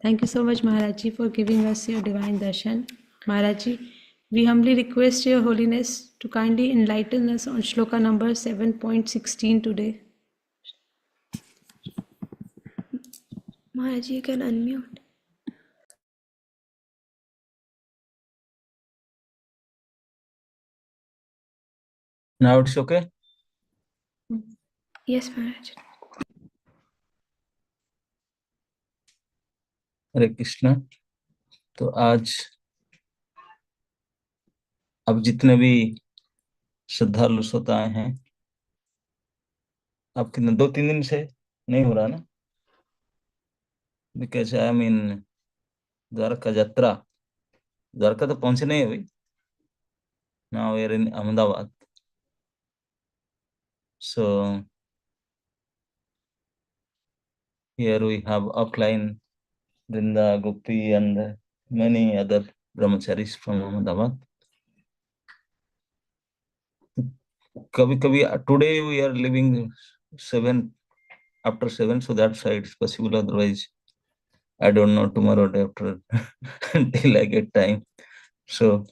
Thank you so much, Maharaj Ji, for giving us your divine darshan. Maharaj Ji, we humbly request Your Holiness to kindly enlighten us on shloka number 7.16 today. Maharaj Ji, you can unmute. Now it's okay? Yes, Maharaj. हरे कृष्ण। तो आज अब जितने भी श्रद्धालु श्रोताएं हैं, अब कितने 2-3 दिन से नहीं हो रहा ना, बिकॉज आई मीन द्वारका यात्रा, द्वारका तो पहुंचे नहीं अभी, now we are in Ahmedabad. So here we have offline Vrinda, Gopi and many other brahmacharis from Ahmedabad. कभी-कभी today we are leaving 7 after 7, so that's why it's possible. Otherwise, I don't know tomorrow day after until I get time. So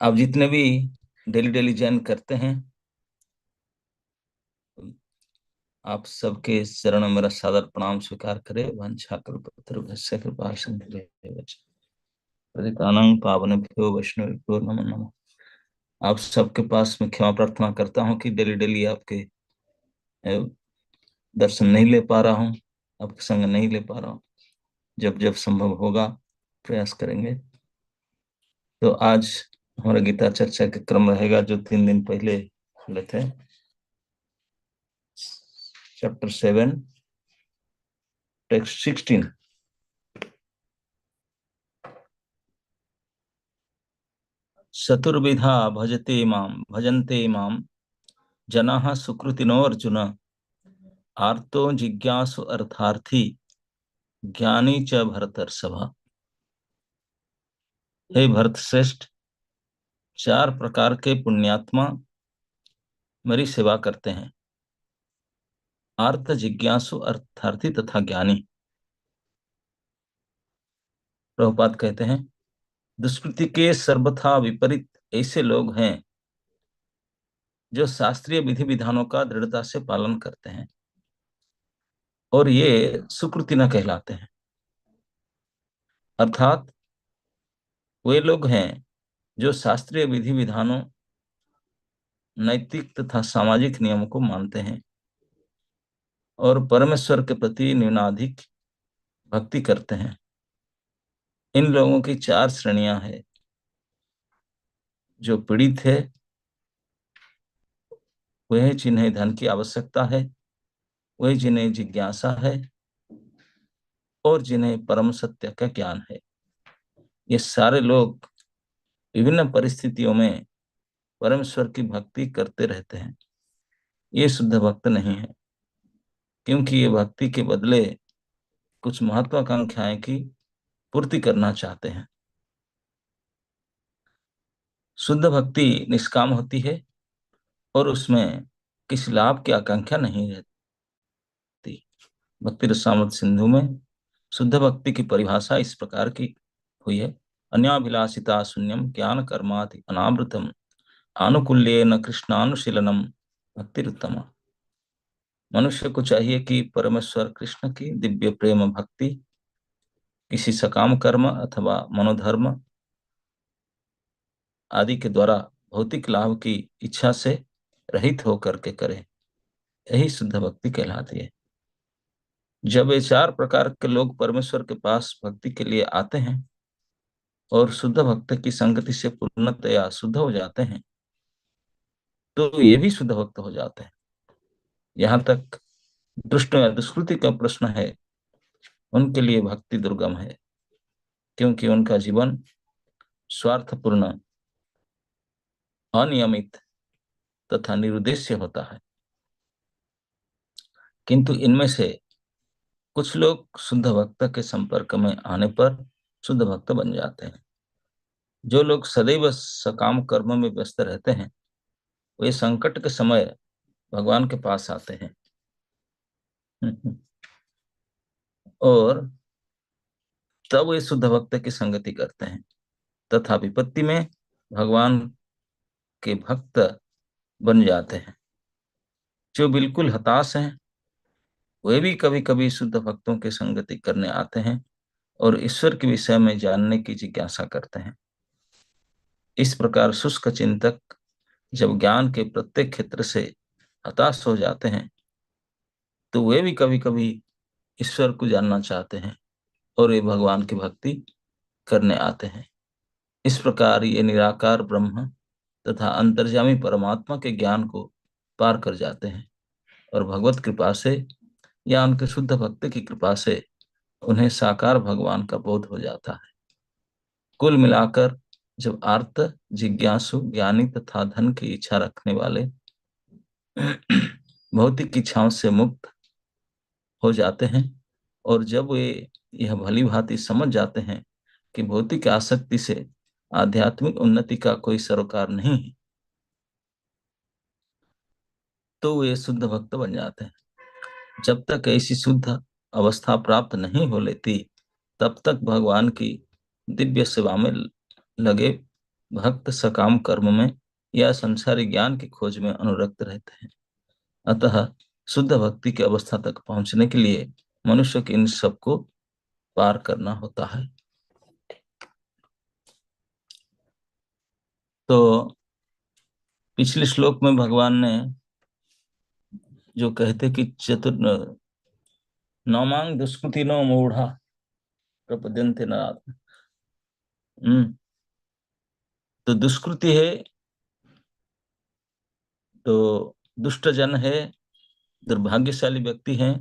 आप जितने भी daily join करते हैं, आप सबके चरण में मेरा सादर प्रणाम स्वीकार करें। वंशाकल्पतरुभ्यश्च कृपा सिंधुभ्येव च पतितानां पावनेभ्यो वैष्णवेभ्यो नमो नमः। आप सबके पास मैं क्षमा प्रार्थना करता हूं कि डेली आपके दर्शन नहीं ले पा रहा हूं, आपके संग नहीं ले पा रहा हूं। जब संभव होगा प्रयास करेंगे। तो आज हमारा गीता चर्चा का क्रम रहेगा जो 3 दिन पहले खुले थे। Chapter 7 text 16। चतुर्विधा भजन्ते माम जनाः सुकृतिनो अर्जुन आर्तो जिज्ञासु अर्थार्थी ज्ञानी च भरतर्षभ। हे भरत श्रेष्ठ, 4 प्रकार के पुण्यात्मा मेरी सेवा करते हैं, आर्त, जिज्ञासु, अर्थार्थी तथा ज्ञानी। प्रभुपाद कहते हैं, दुष्कृति के सर्वथा विपरीत ऐसे लोग हैं जो शास्त्रीय विधि विधानों का दृढ़ता से पालन करते हैं और ये सुकृति न कहलाते हैं। अर्थात वे लोग हैं जो शास्त्रीय विधि विधानों, नैतिक तथा सामाजिक नियमों को मानते हैं और परमेश्वर के प्रति न्यूनाधिक भक्ति करते हैं। इन लोगों की 4 श्रेणियां हैं। जो पीड़ित है, वह जिन्हें धन की आवश्यकता है, वह जिन्हें जिज्ञासा है और जिन्हें परम सत्य का ज्ञान है। ये सारे लोग विभिन्न परिस्थितियों में परमेश्वर की भक्ति करते रहते हैं। ये शुद्ध भक्त नहीं है, क्योंकि ये भक्ति के बदले कुछ महत्वाकांक्षाएं की पूर्ति करना चाहते हैं। शुद्ध भक्ति निष्काम होती है और उसमें किसी लाभ की आकांक्षा नहीं रहती। भक्ति रसामृत सिंधु में शुद्ध भक्ति की परिभाषा इस प्रकार की हुई है, अन्याभिलाषिता शून्यम ज्ञान कर्मादि अनावृतम आनुकूल्येन कृष्णानुशीलनम भक्तिरुत्तमा। मनुष्य को चाहिए कि परमेश्वर कृष्ण की दिव्य प्रेम भक्ति किसी सकाम कर्म अथवा मनोधर्म आदि के द्वारा भौतिक लाभ की इच्छा से रहित होकर के करे। यही शुद्ध भक्ति कहलाती है। जब ये 4 प्रकार के लोग परमेश्वर के पास भक्ति के लिए आते हैं और शुद्ध भक्त की संगति से पूर्णतया शुद्ध हो जाते हैं, तो ये भी शुद्ध भक्त हो जाते हैं। यहाँ तक दुष्ट या दुष्कृति का प्रश्न है, उनके लिए भक्ति दुर्गम है, क्योंकि उनका जीवन स्वार्थपूर्ण, अनियमित तथा निरुद्देश्य होता है। किंतु इनमें से कुछ लोग शुद्ध भक्त के संपर्क में आने पर शुद्ध भक्त बन जाते हैं। जो लोग सदैव सकाम कर्म में व्यस्त रहते हैं वे संकट के समय भगवान के पास आते हैं और तब वे शुद्ध भक्त की संगति करते हैं तथा विपत्ति में भगवान के भक्त बन जाते हैं। जो बिल्कुल हताश हैं वे भी कभी कभी शुद्ध भक्तों की संगति करने आते हैं और ईश्वर के विषय में जानने की जिज्ञासा करते हैं। इस प्रकार शुष्क चिंतक जब ज्ञान के प्रत्येक क्षेत्र से हताश हो जाते हैं तो वे भी कभी कभी ईश्वर को जानना चाहते हैं और वे भगवान की भक्ति करने आते हैं। इस प्रकार ये निराकार ब्रह्म तथा अंतर्यामी परमात्मा के ज्ञान को पार कर जाते हैं और भगवत कृपा से या उनके शुद्ध भक्त की कृपा से उन्हें साकार भगवान का बोध हो जाता है। कुल मिलाकर जब आर्त जिज्ञासु ज्ञानी तथा धन की इच्छा रखने वाले भौतिक इच्छाओं से मुक्त हो जाते हैं और जब वे यह भली भांति समझ जाते हैं कि भौतिक आसक्ति से आध्यात्मिक उन्नति का कोई सरोकार नहीं है तो वे शुद्ध भक्त बन जाते हैं। जब तक ऐसी शुद्ध अवस्था प्राप्त नहीं हो लेती तब तक भगवान की दिव्य सेवा में लगे भक्त सकाम कर्म में या संसारी ज्ञान की खोज में अनुरक्त रहते हैं। अतः शुद्ध भक्ति की अवस्था तक पहुंचने के लिए मनुष्य को इन सबको पार करना होता है। तो पिछले श्लोक में भगवान ने जो कहते कि चतुर नौमांग दुष्कृति नो मूढ़ा प्रपद्यन्ते नराधम। तो दुष्कृति है तो दुष्ट जन है, दुर्भाग्यशाली व्यक्ति हैं,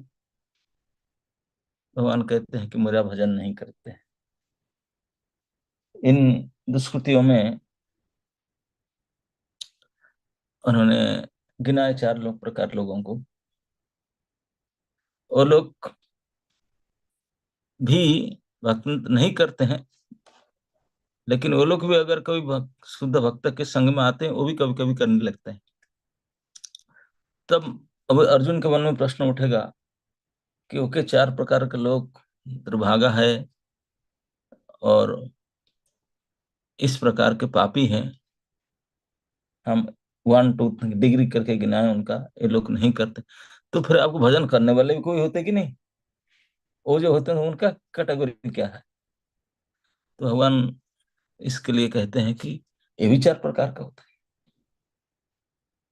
भगवान कहते हैं कि मेरा भजन नहीं करते हैं। इन दुष्कृतियों में उन्होंने गिनाए 4 प्रकार लोगों को। वो लोग भी भक्त नहीं करते हैं लेकिन वो लोग भी अगर कोई शुद्ध भक्त के संग में आते हैं वो भी कभी कभी करने लगते हैं। तब अब अर्जुन के मन में प्रश्न उठेगा कि ओके 4 प्रकार के लोग दुर्भागा है और इस प्रकार के पापी हैं, हम 1 2 डिग्री करके गिनाए उनका, ये लोग नहीं करते, तो फिर आपको भजन करने वाले भी कोई होते कि नहीं? वो जो होते हैं उनका कैटेगरी क्या है? तो भगवान इसके लिए कहते हैं कि ये भी 4 प्रकार का होता है।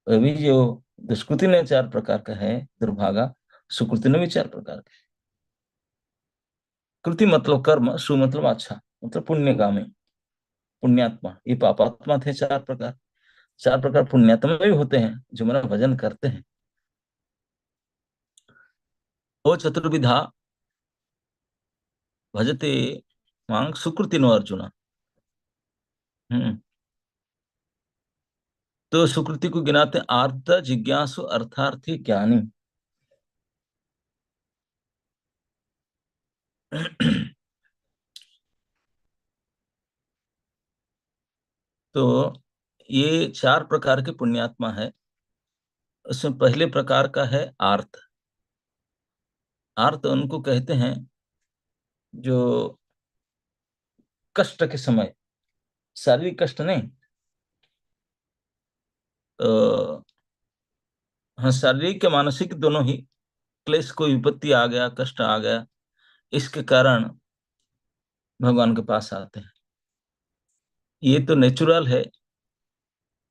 अभी जो दुष्कृति ने 4 प्रकार का है दुर्भागा, सुकृति ने भी 4 प्रकार का है। कृति मतलब कर्म, सु मतलब अच्छा, मतलब पुण्यगामी, पुण्यात्मा। ये पापात्मा थे 4 प्रकार। 4 प्रकार पुण्यात्मा भी होते हैं जो मेरा भजन करते हैं। वो चतुर्विधा भजते मांग सुकृति नो अर्जुन। हम्म तो सुकृति को गिनाते आर्त जिज्ञासु अर्थार्थी ज्ञानी। तो ये 4 प्रकार के पुण्यात्मा है। उसमें पहले प्रकार का है आर्त। आर्त उनको कहते हैं जो कष्ट के समय, शारीरिक कष्ट नहीं, तो हाँ शारीरिक या मानसिक दोनों ही क्लेश, कोई विपत्ति आ गया, कष्ट आ गया, इसके कारण भगवान के पास आते हैं। ये तो नेचुरल है,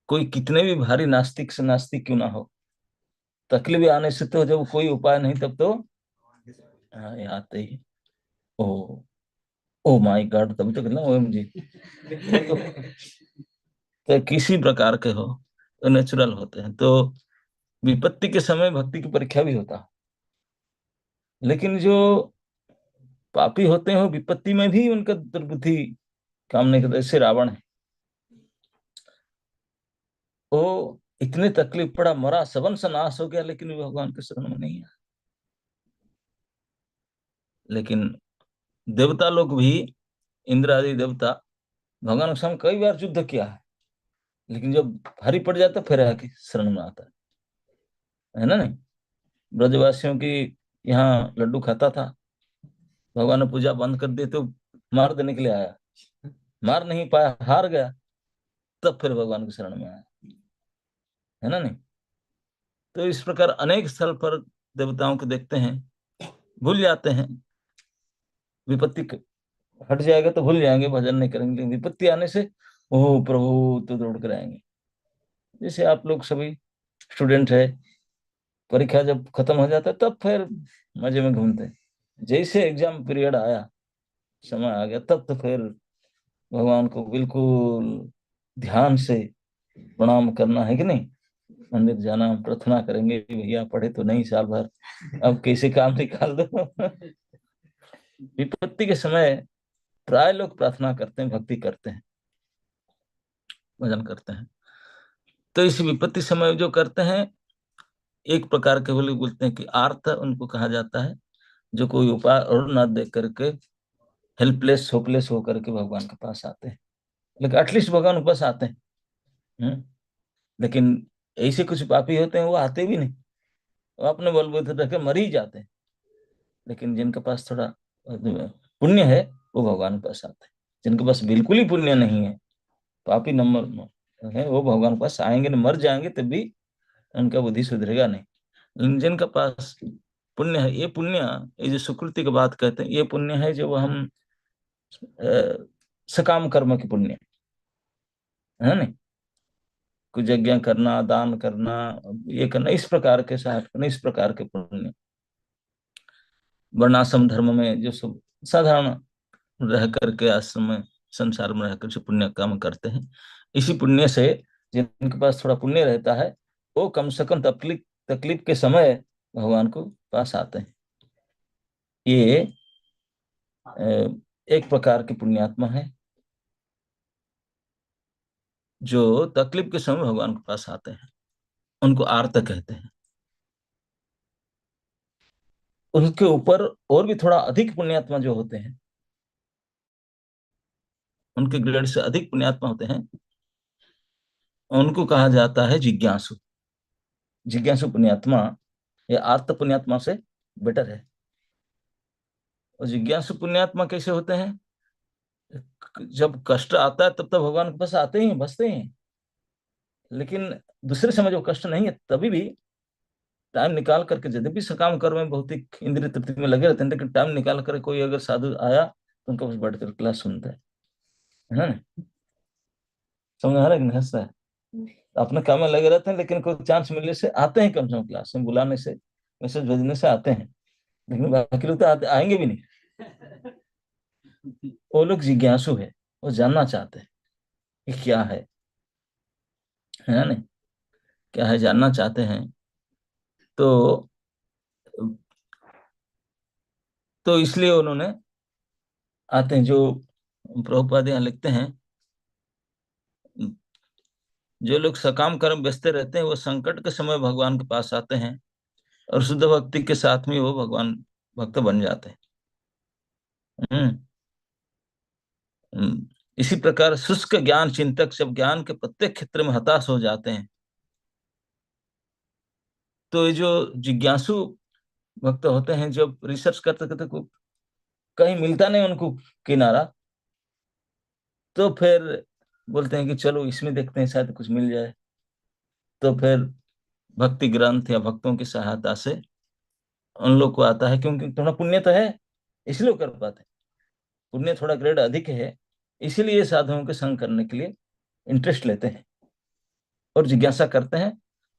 कोई कितने भी भारी नास्तिक से नास्तिक क्यों ना हो, तकलीफ आने से तो जब कोई उपाय नहीं तब तो हाँ ये आते ही। ओ ओ माय गॉड, तभी तो कहना ओएमजी। तो, तो किसी प्रकार के हो तो नेचुरल होते हैं। तो विपत्ति के समय भक्ति की परीक्षा भी होता है, लेकिन जो पापी होते हैं वो विपत्ति में भी उनका दुर्बुद्धि काम नहीं करता। जैसे रावण है, वो इतने तकलीफ पड़ा, मरा, सबन सा नाश हो गया, लेकिन वो भगवान के शरण में नहीं आया। लेकिन देवता लोग भी, इंद्र आदि देवता भगवान के सामने कई बार युद्ध किया है, लेकिन जब भारी पड़ जाता फिर आके शरण में आता है ना। नहीं, ब्रजवासियों की यहाँ लड्डू खाता था, भगवान ने पूजा बंद कर दी तो मार देने के लिए आया, मार नहीं पाया, हार गया, तब फिर भगवान की शरण में आया, है ना। नहीं, तो इस प्रकार अनेक स्थल पर देवताओं को देखते हैं, भूल जाते हैं, विपत्ति हट जाएगा तो भूल जाएंगे, भजन नहीं करेंगे, लेकिन विपत्ति आने से ओह प्रभु तो दौड़ कर आएंगे। जैसे आप लोग सभी स्टूडेंट है, परीक्षा जब खत्म हो जाता है तब फिर मजे में घूमते हैं, जैसे एग्जाम पीरियड आया, समय आ गया, तब तो फिर भगवान को बिल्कुल ध्यान से प्रणाम करना है कि नहीं, मंदिर जाना, प्रार्थना करेंगे, भैया पढ़े तो नहीं साल भर, अब कैसे काम निकाल दो। विपत्ति के समय प्राय लोग प्रार्थना करते हैं, भक्ति करते हैं, भजन करते हैं। तो इस विपत्ति समय जो करते हैं, एक प्रकार के लोग बोलते हैं कि आर्त उनको कहा जाता है, जो कोई उपाय और ना दे करके हेल्पलेस होपलेस होकर के भगवान के पास आते हैं, लेकिन एटलीस्ट भगवान के पास आते हैं। लेकिन ऐसे कुछ पापी होते हैं वो आते भी नहीं, वो अपने बलबूते रख के मर ही जाते हैं। लेकिन जिनके पास थोड़ा पुण्य है वो भगवान के पास आते हैं, जिनके पास बिल्कुल ही पुण्य नहीं है, पापी नंबर है, वो भगवान के पास आएंगे नहीं, मर जाएंगे तब भी उनका बुद्धि सुधरेगा नहीं। लेकिन जिनके पास पुण्य है, ये पुण्य, ये जो सुकृति की बात कहते हैं, ये पुण्य है जो हम सकाम कर्म के पुण्य है ना, कुछ यज्ञ करना, दान करना, ये करना, इस प्रकार के साथ करना, इस प्रकार के पुण्य, वर्णाश्रम धर्म में जो सब साधारण रह करके आश्रम में संसार में रहकर जो पुण्य काम करते हैं, इसी पुण्य से जिनके पास थोड़ा पुण्य रहता है वो कम से कम तकलीफ तकलीफ के समय भगवान को पास आते हैं। ये एक प्रकार की पुण्यात्मा है जो तकलीफ के समय भगवान के पास आते हैं, उनको आर्त कहते हैं। उनके ऊपर और भी थोड़ा अधिक पुण्यात्मा जो होते हैं, उनके ग्रेड से अधिक पुण्यात्मा होते हैं, उनको कहा जाता है जिज्ञासु। जिज्ञासु पुण्यात्मा या आर्त पुण्यात्मा से बेटर है। और जिज्ञासु पुण्यात्मा कैसे होते हैं, जब कष्ट आता है तब तक भगवान के पास आते ही बसते हैं, लेकिन दूसरे समय जब कष्ट नहीं है तभी भी टाइम निकाल करके, यद्यपि सकाम कर्म में भौतिक इंद्रिय तृप्ति में लगे रहते हैं, लेकिन टाइम निकाल कर कोई अगर साधु आया तो उनका पास बैठ कर क्लास सुनता है ना। समझ आ रहा है कि नहीं, हंसता है, अपने काम में लगे रहते हैं, लेकिन कोई चांस मिलने से आते हैं, कम से कम क्लास में बुलाने से, मैसेज भेजने से आते हैं, लेकिन बाकी लोग तो आएंगे भी नहीं। वो लोग जिज्ञासु है, वो जानना चाहते हैं कि क्या है ना, क्या है जानना चाहते हैं। तो इसलिए उन्होंने आते हैं, जो प्रभुपाद यहाँ लिखते हैं, जो लोग सकाम कर्म व्यस्त रहते हैं वो संकट के समय भगवान के पास आते हैं, और शुद्ध भक्ति के साथ में वो भगवान भक्त बन जाते हैं। हम्म इसी प्रकार शुष्क ज्ञान चिंतक जब ज्ञान के प्रत्येक क्षेत्र में हताश हो जाते हैं, तो ये जो जिज्ञासु भक्त होते हैं, जब रिसर्च करते करते कहीं मिलता नहीं उनको किनारा, तो फिर बोलते हैं कि चलो इसमें देखते हैं शायद कुछ मिल जाए। तो फिर भक्ति ग्रंथ या भक्तों की सहायता से उन लोग को आता है, क्योंकि थोड़ा पुण्य तो है इसलिए वो कर पाते हैं, पुण्य थोड़ा ग्रेड अधिक है, इसीलिए साधुओं के संग करने के लिए इंटरेस्ट लेते हैं और जिज्ञासा करते हैं,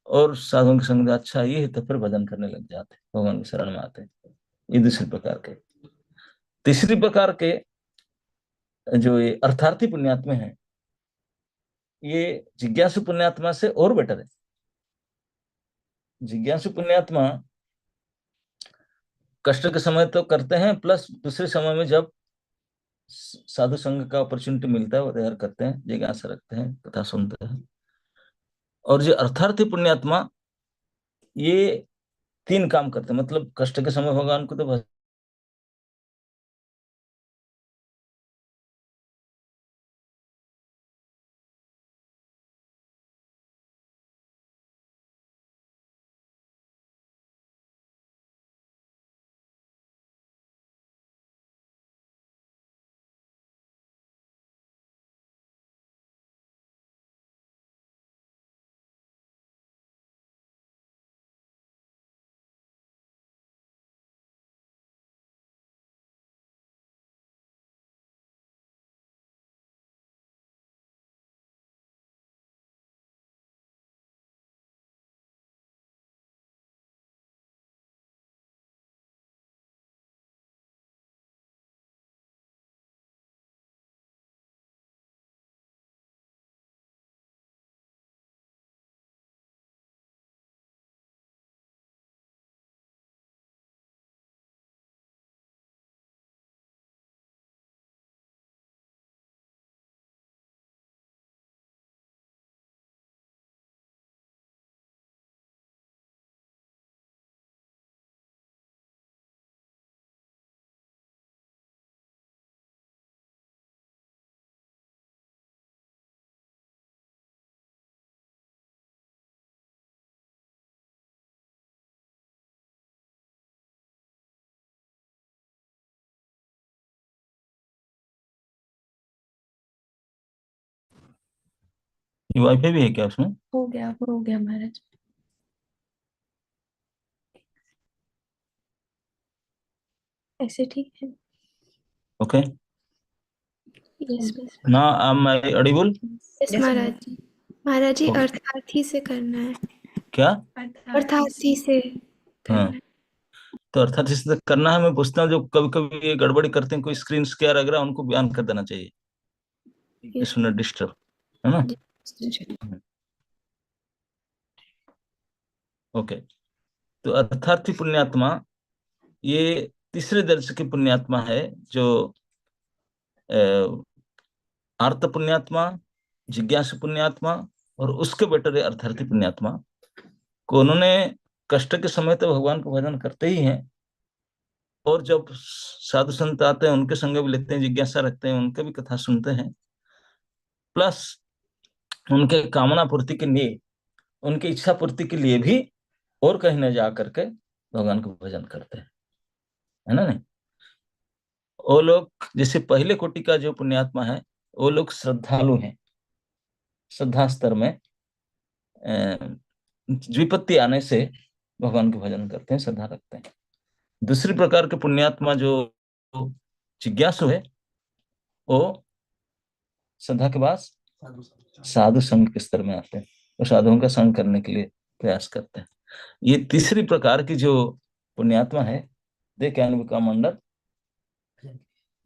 और साधुओं के संग अच्छा ये है तो फिर भजन करने लग जाते हैं, भगवान की शरण में आते हैं। ये दूसरे प्रकार के। तीसरी प्रकार के जो ये अर्थार्थी पुण्यात्मा हैं, ये जिज्ञासु पुण्यात्मा से और बेटर है। जिज्ञासु पुण्यात्मा कष्ट के समय तो करते हैं, प्लस दूसरे समय में जब साधु संघ का अपॉर्चुनिटी मिलता है वो तैयार करते हैं, जिज्ञासा रखते हैं, कथा सुनते हैं। और जो अर्थार्थी पुण्यात्मा, ये तीन काम करते हैं, मतलब कष्ट के समय भगवान को तो ये वाईफाई भी है क्या उसमें? हो गया महाराज। ऐसे ठीक है। ओके यस ना, मैं ऑडिबल? यस Yes, महाराज जी। महाराज जी ओके। अर्थार्थी से करना है। क्या? अर्थार्थी से करना हाँ, है। तो अर्थात इस तरह करना है। मैं पूछता हूँ जो कभी कभी ये गड़बड़ी करते हैं, कोई स्क्रीन शेयर वगैरह, उनको बयान कर देना चाहिए, यस इसमें डिस्टर्ब है ना। जी। ओके, तो अर्थार्थी पुण्यात्मा ये तीसरे दर्ज की पुण्यात्मा है, जो आर्त पुण्यात्मा, जिज्ञासु पुण्यात्मा और उसके बेटर अर्थार्थी पुण्यात्मा को उन्होंने कष्ट के समय तो भगवान को भजन करते ही हैं, और जब साधु संत आते हैं उनके संग भी लेते हैं, जिज्ञासा रखते हैं, उनके भी कथा सुनते हैं, प्लस उनके कामना पूर्ति के लिए, उनकी इच्छा पूर्ति के लिए भी और कहीं न जा करके भगवान को भजन करते हैं, है ना। नहीं, वो लोग जैसे पहले कोटि का जो पुण्यात्मा है, वो लोग श्रद्धालु हैं, श्रद्धा स्तर में विपत्ति आने से भगवान के भजन करते हैं, श्रद्धा रखते हैं। दूसरी प्रकार के पुण्यात्मा जो जिज्ञासु है, वो श्रद्धा के बाद साधु संघ के स्तर में आते हैं, वो साधुओं का संग करने के लिए प्रयास करते हैं। ये तीसरी प्रकार की जो पुण्यात्मा है, दे कैन बिकम अंडर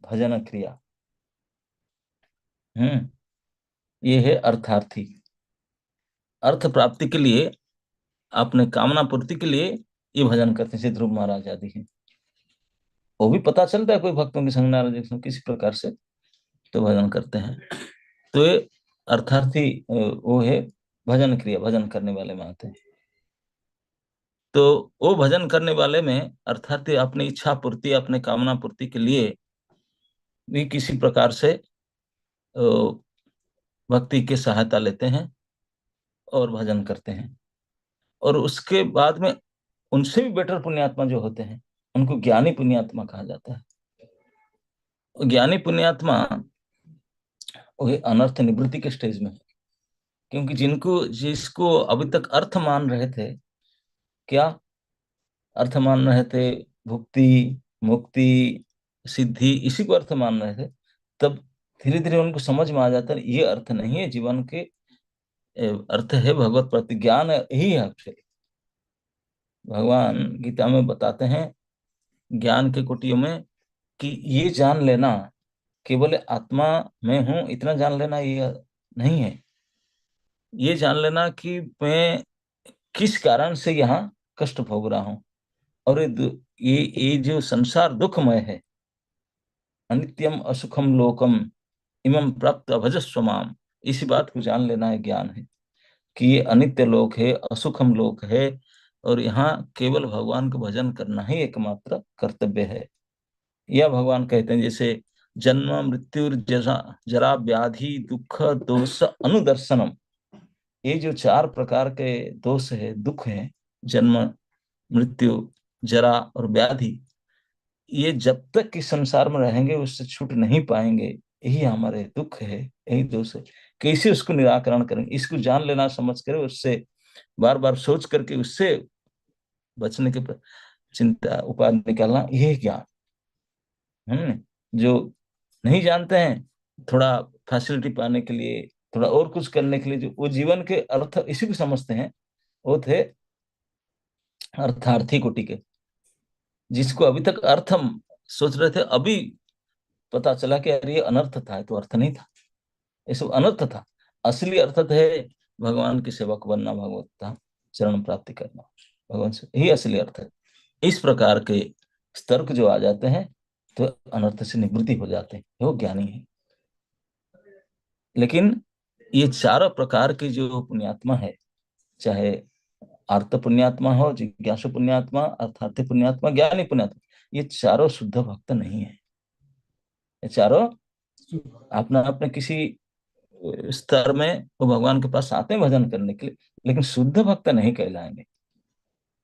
भजन क्रिया। ये है अर्थार्थी। अर्थ प्राप्ति के लिए, अपने कामना पूर्ति के लिए ये भजन करते हैं, ध्रुव महाराज आदि हैं। वो भी पता चलता है कोई भक्तों के संग नाराज किसी प्रकार से तो भजन करते हैं। तो ये अर्थार्थी वो है भजन क्रिया, भजन करने वाले में आते हैं। तो वो भजन करने वाले में अर्थार्थी अपनी इच्छा पूर्ति, अपने कामना पूर्ति के लिए भी किसी प्रकार से भक्ति की सहायता लेते हैं और भजन करते हैं। और उसके बाद में उनसे भी बेटर पुण्यात्मा जो होते हैं, उनको ज्ञानी पुण्यात्मा कहा जाता है। ज्ञानी पुण्यात्मा वो अनर्थ निवृत्ति के स्टेज में है, क्योंकि जिसको अभी तक अर्थ मान रहे थे, क्या अर्थ मान रहे थे, भुक्ति, मुक्ति, सिद्धि, इसी को अर्थ मान रहे थे, तब धीरे धीरे उनको समझ में आ जाता है ये अर्थ नहीं है जीवन के, अर्थ है भगवत प्रति ज्ञान ही है। एक्चुअली भगवान गीता में बताते हैं ज्ञान के कुटियों में कि ये जान लेना, केवल आत्मा में हूं इतना जान लेना ये नहीं है। ये जान लेना कि मैं किस कारण से यहाँ कष्ट भोग रहा हूं, और ये जो संसार दुखमय है, अनित्यम असुखम लोकम इमं प्राप्त भजस्व माम, इसी बात को जान लेना है ज्ञान है, कि ये अनित्य लोक है, असुखम लोक है, और यहाँ केवल भगवान को भजन करना ही एकमात्र कर्तव्य है। यह भगवान कहते हैं जैसे जन्म मृत्यु जरा जरा व्याधि दुख दोष अनुदर्शनम, ये जो चार प्रकार के दोष है, दुख है, जन्म मृत्यु जरा और व्याधि, ये जब तक कि संसार में रहेंगे उससे छूट नहीं पाएंगे। यही हमारे दुख है, यही दोष है। कैसे उसको निराकरण करेंगे, इसको जान लेना, समझ कर उससे बार बार सोच करके उससे बचने के चिंता उपाय निकालना, यही ज्ञान। जो नहीं जानते हैं, थोड़ा फैसिलिटी पाने के लिए, थोड़ा और कुछ करने के लिए, जो वो जीवन के अर्थ इसी को समझते हैं, वो थे अर्थार्थी कोटि के, जिसको अभी तक अर्थ हम सोच रहे थे, अभी पता चला कि अरे ये अनर्थ था, तो अर्थ नहीं था, ये सब अनर्थ था। असली अर्थ है भगवान की सेवक बनना, भगवत चरण प्राप्ति करना, भगवान से यही असली अर्थ है। इस प्रकार के स्तर जो आ जाते हैं तो अनर्थ से निवृत्ति हो जाते हैं, वो ज्ञानी है। लेकिन ये चारों प्रकार की जो पुण्यात्मा है, चाहे आर्त पुण्यात्मा हो, जिज्ञासु पुण्यात्मा, अर्थार्थी पुण्यात्मा, ज्ञानी पुण्यात्मा, ये चारों शुद्ध भक्त नहीं है। ये चारों अपना अपने किसी स्तर में वो भगवान के पास आते हैं भजन करने के लिए, लेकिन शुद्ध भक्त नहीं कहलाएंगे,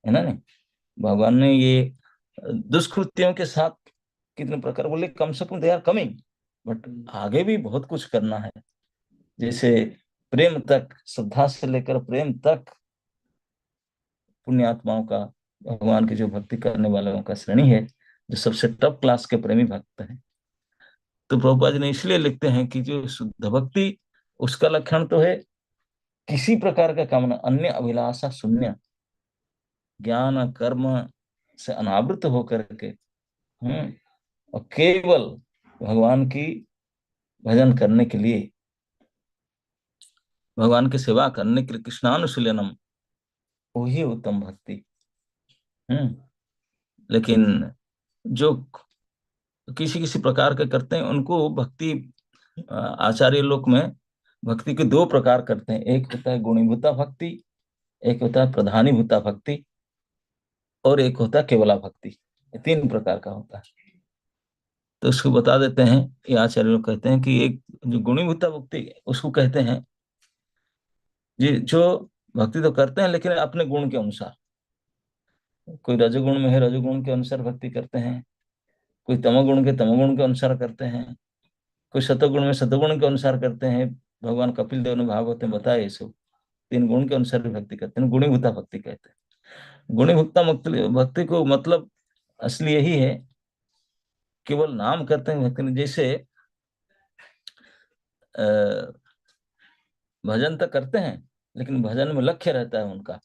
है ना। नहीं, भगवान ने ये दुष्कृत्यों के साथ कितने प्रकार बोले, कम से कम दे आर कमिंग, बट आगे भी बहुत कुछ करना है। जैसे प्रेम तक, श्रद्धा से लेकर प्रेम तक पुण्यात्माओं का, भगवान की जो भक्ति करने वालों का श्रेणी है, जो सबसे टॉप क्लास के प्रेमी भक्त हैं। तो प्रभुपाद जी ने इसलिए लिखते हैं कि जो शुद्ध भक्ति, उसका लक्षण तो है किसी प्रकार का कामना, अन्य अभिलाषा शून्य, ज्ञान कर्म से अनावृत होकर के और केवल भगवान की भजन करने के लिए, भगवान की सेवा करने के लिए, कृष्णानुशीलनम, वही उत्तम भक्ति। लेकिन जो किसी किसी प्रकार के करते हैं, उनको भक्ति, आचार्य लोक में भक्ति के दो प्रकार करते हैं। एक होता है गुणीभूता भक्ति, एक होता है प्रधानीभूता भक्ति, और एक होता है केवला भक्ति। ये तीन प्रकार का होता है। तो उसको बता देते हैं। ये आचार्य लोग कहते हैं कि एक जो गुणीभूता भक्ति, उसको कहते हैं जी, जो भक्ति तो करते हैं लेकिन अपने गुण के अनुसार। कोई रजोगुण में है, रजोगुण के अनुसार भक्ति करते हैं। कोई तमोगुण के अनुसार करते हैं। कोई सतोगुण में सतोगुण के अनुसार करते हैं। भगवान कपिल देव ने भागवत में बताया ये सब। तीन गुण के अनुसार भी भक्ति करते हैं, गुणीभूता भक्ति कहते हैं। गुणीभूता भक्ति को मतलब असली यही है, केवल नाम करते हैं भक्ति। जैसे भजन तो करते हैं, लेकिन भजन में लक्ष्य रहता है उनका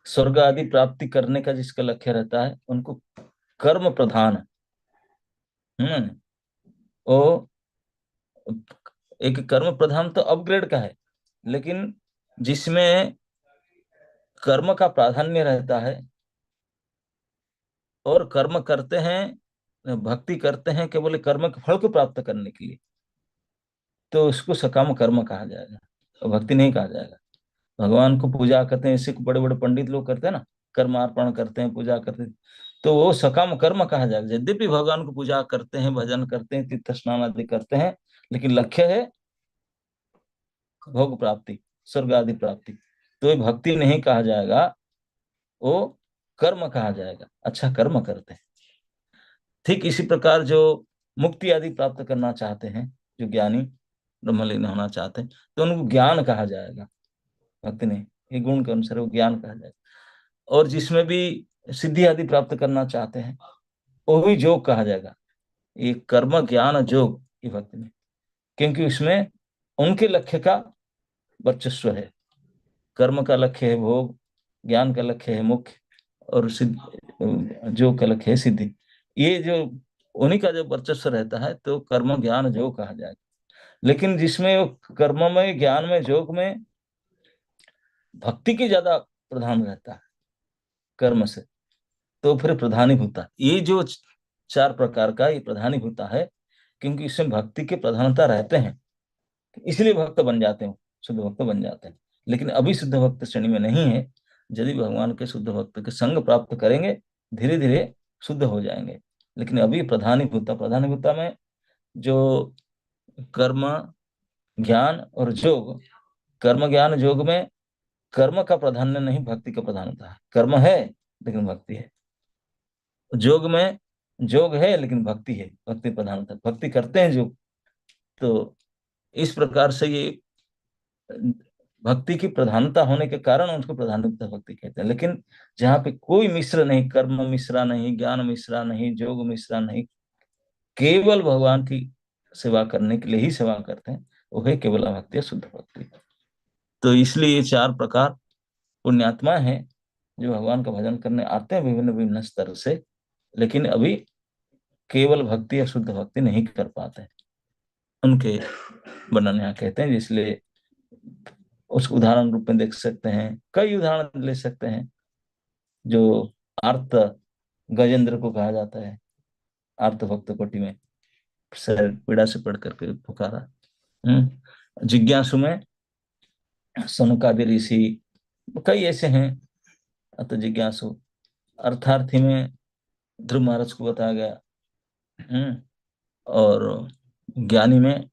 स्वर्ग आदि प्राप्ति करने का, जिसका लक्ष्य रहता है, उनको कर्म प्रधान। वो एक कर्म प्रधान तो अपग्रेड का है, लेकिन जिसमें कर्म का प्राधान्य रहता है और कर्म करते हैं, भक्ति करते हैं केवल कर्म के फल को प्राप्त करने के लिए, तो उसको सकाम कर्म कहा जाएगा और भक्ति नहीं कहा जाएगा। भगवान को पूजा करते हैं, इसी को बड़े बड़े पंडित लोग करते हैं ना, कर्मार्पण करते हैं, पूजा करते हैं, तो वो सकाम कर्म कहा जाएगा। यद्यपि भगवान को पूजा करते हैं, भजन करते हैं, तीर्थ स्नान आदि करते हैं, लेकिन लक्ष्य है भोग प्राप्ति, स्वर्ग आदि प्राप्ति, तो ये भक्ति नहीं कहा जाएगा, वो कर्म कहा जाएगा। अच्छा कर्म करते हैं। ठीक इसी प्रकार जो मुक्ति आदि प्राप्त करना चाहते हैं, जो ज्ञानी ब्रह्मलीन होना चाहते हैं, तो उनको ज्ञान कहा जाएगा, भक्ति नहीं। ये गुण के अनुसार वो ज्ञान कहा जाएगा। और जिसमें भी सिद्धि आदि प्राप्त करना चाहते हैं, वो भी योग कहा जाएगा। ये कर्म ज्ञान योग, ये भक्ति नहीं, क्योंकि उसमें उनके लक्ष्य का वर्चस्व है। कर्म का लक्ष्य है भोग, ज्ञान का लक्ष्य है मुख्य, और योग का लक्ष्य है सिद्धि। ये जो उन्हीं का जो वर्चस्व रहता है, तो कर्म ज्ञान योग कहा जाएगा। लेकिन जिसमें कर्म में, ज्ञान में, योग में भक्ति की ज्यादा प्रधान रहता है कर्म से, तो फिर प्रधानीभूता। ये जो चार प्रकार का, ये प्रधानीभूता है, क्योंकि इसमें भक्ति के प्रधानता रहते हैं, इसलिए भक्त बन जाते हैं, शुद्ध भक्त बन जाते हैं। लेकिन अभी शुद्ध भक्त श्रेणी में नहीं है। यदि भगवान के शुद्ध भक्त के संग प्राप्त करेंगे, धीरे धीरे शुद्ध हो जाएंगे। लेकिन अभी प्रधानीभूता में जो कर्म ज्ञान और योग, कर्म ज्ञान योग में कर्म का प्राधान्य नहीं, भक्ति का प्रधानता है। कर्म है लेकिन भक्ति है। योग में योग है लेकिन भक्ति है, भक्ति प्रधानता, भक्ति करते हैं जो। तो इस प्रकार से ये भक्ति की प्रधानता होने के कारण उसको प्रधानता भक्ति कहते हैं। लेकिन जहाँ पे कोई मिश्र नहीं, कर्म मिश्रा नहीं, ज्ञान मिश्रा नहीं, योग मिश्रा नहीं, केवल भगवान की सेवा करने के लिए ही सेवा करते हैं, वो है केवल भक्ति, शुद्ध भक्ति। तो इसलिए ये चार प्रकार पुण्यात्मा है जो भगवान का भजन करने आते हैं विभिन्न विभिन्न स्तर से, लेकिन अभी केवल भक्ति या शुद्ध भक्ति नहीं कर पाते, उनके वर्णन यहाँ कहते हैं। इसलिए उसको उदाहरण रूप में देख सकते हैं, कई उदाहरण ले सकते हैं। जो आर्त गजेंद्र को कहा जाता है, आर्त भक्त कोटि में, शरीर पीड़ा से पढ़ करके पुकारा। जिज्ञासु में सनकादि ऋषि, कई ऐसे हैं। अत जिज्ञासु, अर्थार्थी में ध्रुव महाराज को बताया गया। और ज्ञानी में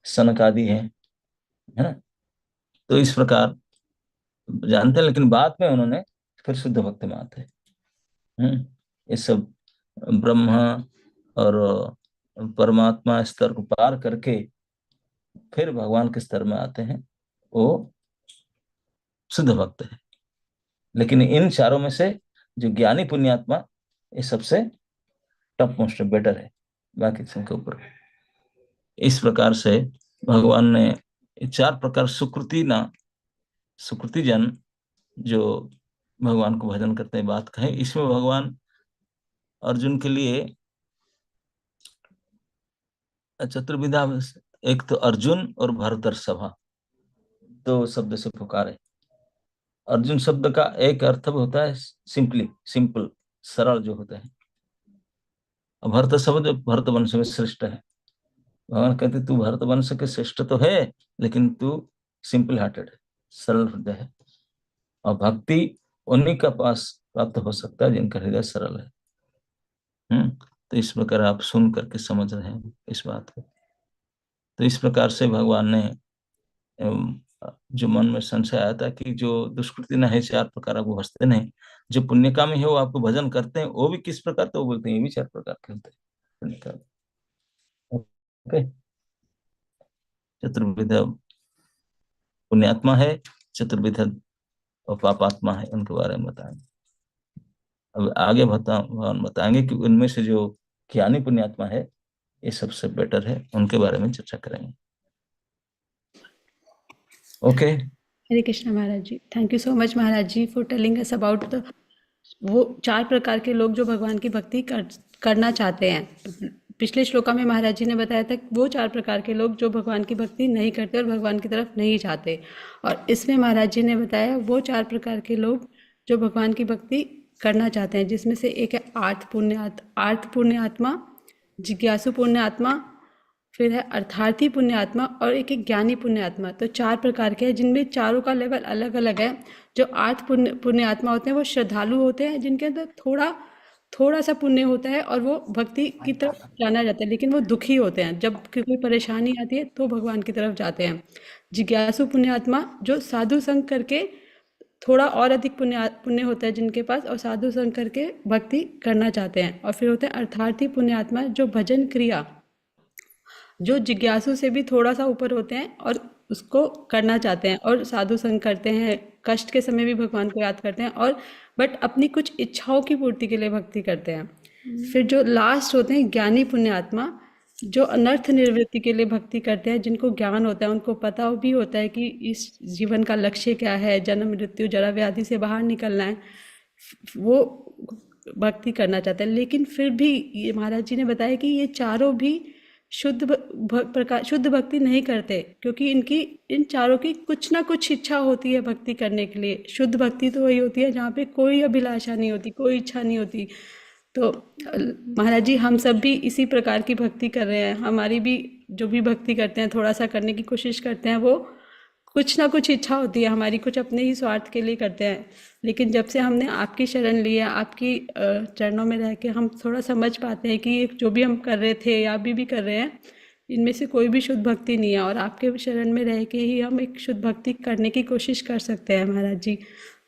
सनकादि है ना। तो इस प्रकार जानते हैं, लेकिन बाद में उन्होंने फिर शुद्ध भक्त में आते हैं। ये सब ब्रह्मा और परमात्मा स्तर को पार करके फिर भगवान के स्तर में आते हैं, वो शुद्ध भक्त है। लेकिन इन चारों में से जो ज्ञानी पुण्यात्मा, ये सबसे टॉप मोस्ट बेटर है बाकी सबके ऊपर। इस प्रकार से भगवान ने ये 4 प्रकार सुकृति जन जो भगवान को भजन करते हैं बात कहे। इसमें भगवान अर्जुन के लिए चतुर्विधा, एक तो अर्जुन और भरतर्षभा 2 शब्द से पुकारे। अर्जुन शब्द का एक अर्थ होता है सिंपल, सरल जो होता है। और भरत शब्द भरत वंश में श्रेष्ठ है। भगवान कहते तू भरत वंश के श्रेष्ठ तो है, लेकिन तू सिंपल हार्टेड है, सरल हृदय है। और भक्ति उन्हीं का पास प्राप्त हो सकता है जिनका हृदय सरल है। तो इस प्रकार आप सुन करके समझ रहे हैं इस बात को। तो इस प्रकार से भगवान ने जो मन में संशय आया था कि जो दुष्कृति न है 4 प्रकार वो हंसते नहीं, जो पुण्यकामी है वो आपको भजन करते हैं, वो भी किस प्रकार, तो वो बोलते हैं ये भी 4 प्रकार के होते हैं। ओके, चतुर्विध पुण्यात्मा है, चतुर्विध और पापात्मा है, उनके बारे में बताएंगे। अब आगे भगवान बताएंगे कि उनमें से जो ज्ञानी पुण्यात्मा है ये सबसे बेटर है, उनके बारे में चर्चा करेंगे। Okay, Hare Krishna Maharaj ji. Thank you so much Maharaj ji for telling us about the वो 4 प्रकार के लोग जो भगवान की भक्ति करना चाहते हैं। पिछले श्लोका में महाराज जी ने बताया था वो 4 प्रकार के लोग जो भगवान की भक्ति नहीं करते और भगवान की तरफ नहीं जाते। और इसमें महाराज जी ने बताया वो 4 प्रकार के लोग जो भगवान की भक्ति करना चाहते हैं, जिसमें से एक है आर्थ पुण्यात्मा, जिज्ञासु पुण्यात्मा, फिर है अर्थार्थी पुण्यात्मा और एक है ज्ञानी पुण्यात्मा। तो 4 प्रकार के हैं, जिनमें चारों का लेवल अलग अलग है। जो आर्थ पुण्यात्मा होते हैं वो श्रद्धालु होते हैं, जिनके अंदर थोड़ा सा पुण्य होता है और वो भक्ति की तरफ जाना जाता है, लेकिन वो दुखी होते हैं। जब कोई परेशानी आती है तो भगवान की तरफ जाते हैं। जिज्ञासु पुण्यात्मा जो साधु संग करके थोड़ा और अधिक पुण्य होता है जिनके पास, और साधु संग करके भक्ति करना चाहते हैं। और फिर होते हैं अर्थार्थी पुण्यात्मा जो भजन क्रिया, जो जिज्ञासु से भी थोड़ा सा ऊपर होते हैं और उसको करना चाहते हैं और साधु संग करते हैं, कष्ट के समय भी भगवान को याद करते हैं, और बट अपनी कुछ इच्छाओं की पूर्ति के लिए भक्ति करते हैं। फिर जो लास्ट होते हैं ज्ञानी पुण्यात्मा, जो अनर्थ निवृत्ति के लिए भक्ति करते हैं, जिनको ज्ञान होता है, उनको पता भी होता है कि इस जीवन का लक्ष्य क्या है, जन्म मृत्यु जरा व्याधि से बाहर निकलना है, वो भक्ति करना चाहते हैं। लेकिन फिर भी ये महाराज जी ने बताया कि ये चारों भी शुद्ध भक्ति नहीं करते, क्योंकि इन चारों की कुछ ना कुछ इच्छा होती है भक्ति करने के लिए। शुद्ध भक्ति तो वही होती है जहाँ पे कोई अभिलाषा नहीं होती, कोई इच्छा नहीं होती। तो महाराज जी हम सब भी इसी प्रकार की भक्ति कर रहे हैं। हमारी भी जो भी भक्ति करते हैं, थोड़ा सा करने की कोशिश करते हैं, वो कुछ ना कुछ इच्छा होती है हमारी, कुछ अपने ही स्वार्थ के लिए करते हैं। लेकिन जब से हमने आपकी शरण ली है, आपकी चरणों में रह के हम थोड़ा समझ पाते हैं कि जो भी हम कर रहे थे या अभी भी कर रहे हैं, इनमें से कोई भी शुद्ध भक्ति नहीं है, और आपके शरण में रह के ही हम एक शुद्ध भक्ति करने की कोशिश कर सकते हैं महाराज जी।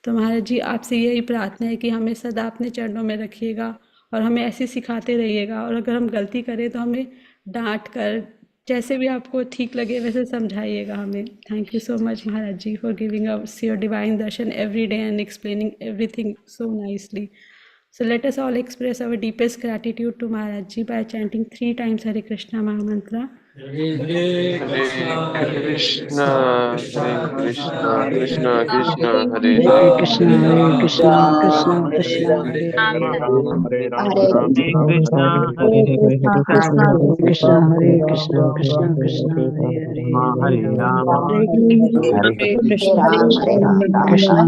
तो महाराज जी आपसे यही प्रार्थना है कि हमें सदा अपने चरणों में रखिएगा और हमें ऐसे सिखाते रहिएगा, और अगर हम गलती करें तो हमें डांट कर, जैसे भी आपको ठीक लगे वैसे समझाइएगा हमें। Thank you so much Maharaj ji for giving us your divine darshan every day and explaining everything so nicely. So let us all express our deepest gratitude to Maharaj Ji by chanting 3 times Hare Krishna Maha Mantra. Hare Krishna, Krishna Krishna, Hare Ram, Krishna, Krishna Krishna, Hare Ram, Hare Ram, Ram Krishna, Hare Krishna, Krishna Krishna, Krishna Krishna, Hare Ram, Hare Krishna, Hare Krishna, Krishna Krishna.